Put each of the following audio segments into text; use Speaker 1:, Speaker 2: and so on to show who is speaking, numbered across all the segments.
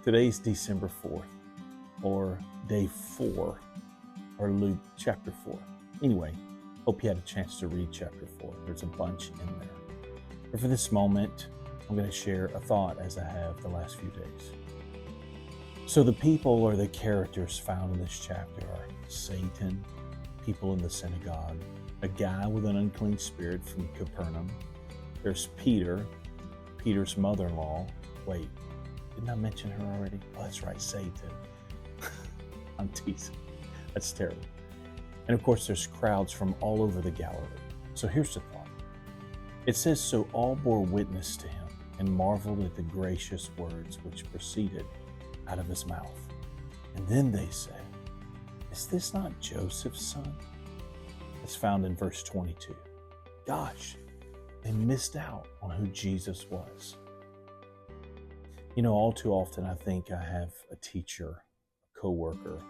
Speaker 1: Today's December 4th, or day 4, or Luke chapter 4. Anyway, hope you had a chance to read chapter 4. There's a bunch in there. But for this moment, I'm going to share a thought as I have the last few days. So the people or the characters found in this chapter are Satan, people in the synagogue, a guy with an unclean spirit from Capernaum. There's Peter, Peter's mother-in-law. Wait, didn't I mention her already? Oh, that's right, Satan. I'm teasing. That's terrible. And of course, there's crowds from all over the Galilee. So here's the thought. It says, so all bore witness to him and marveled at the gracious words which proceeded out of his mouth. And then they said, is this not Joseph's son? It's found in verse 22. Gosh, they missed out on who Jesus was. You know, all too often I think I have a teacher, a coworker,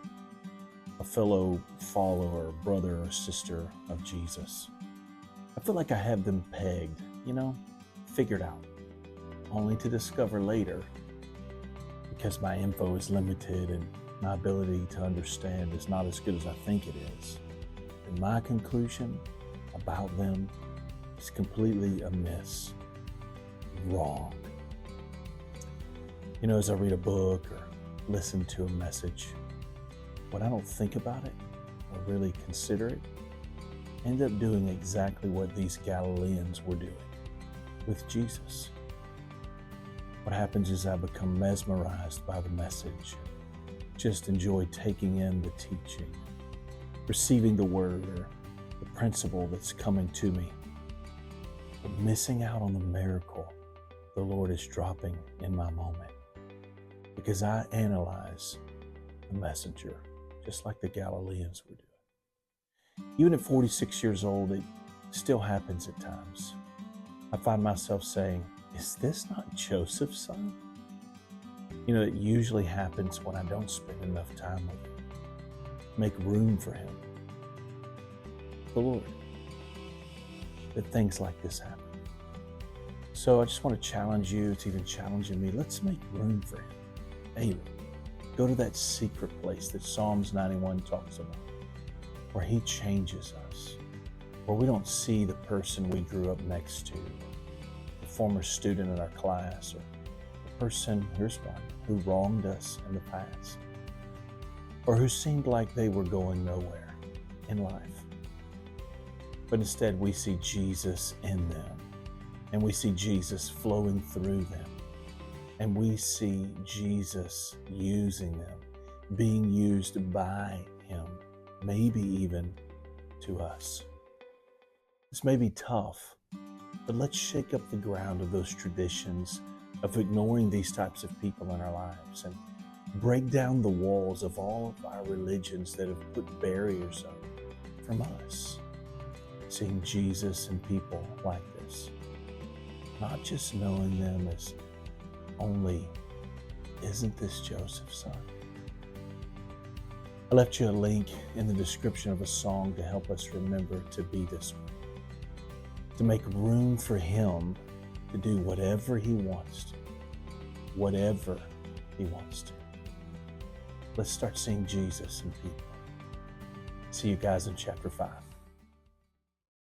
Speaker 1: a fellow follower, brother or sister of Jesus. I feel like I have them pegged, figured out, only to discover later, because my info is limited and my ability to understand is not as good as I think it is, and my conclusion about them is completely amiss, wrong. As I read a book or listen to a message, when I don't think about it or really consider it, I end up doing exactly what these Galileans were doing with Jesus. What happens is I become mesmerized by the message, just enjoy taking in the teaching, receiving the word or the principle that's coming to me, but missing out on the miracle the Lord is dropping in my moment. Because I analyze the messenger, just like the Galileans were doing. Even at 46 years old, it still happens at times. I find myself saying, is this not Joseph's son? It usually happens when I don't spend enough time with him, make room for him, the Lord, that things like this happen. So I just want to challenge you, it's even challenging me, let's make room for him. Daily. Go to that secret place that Psalms 91 talks about, where he changes us, where we don't see the person we grew up next to, the former student in our class, or the person, here's one, who wronged us in the past, or who seemed like they were going nowhere in life. But instead we see Jesus in them, and we see Jesus flowing through them. And we see Jesus using them, being used by him, maybe even to us. This may be tough, but let's shake up the ground of those traditions of ignoring these types of people in our lives and break down the walls of all of our religions that have put barriers up from us. Seeing Jesus and people like this, not just knowing them as only, isn't this Joseph's son? I left you a link in the description of a song to help us remember to be this way, to make room for him to do whatever he wants to, whatever he wants to. Let's start seeing Jesus in people. See you guys in chapter 5.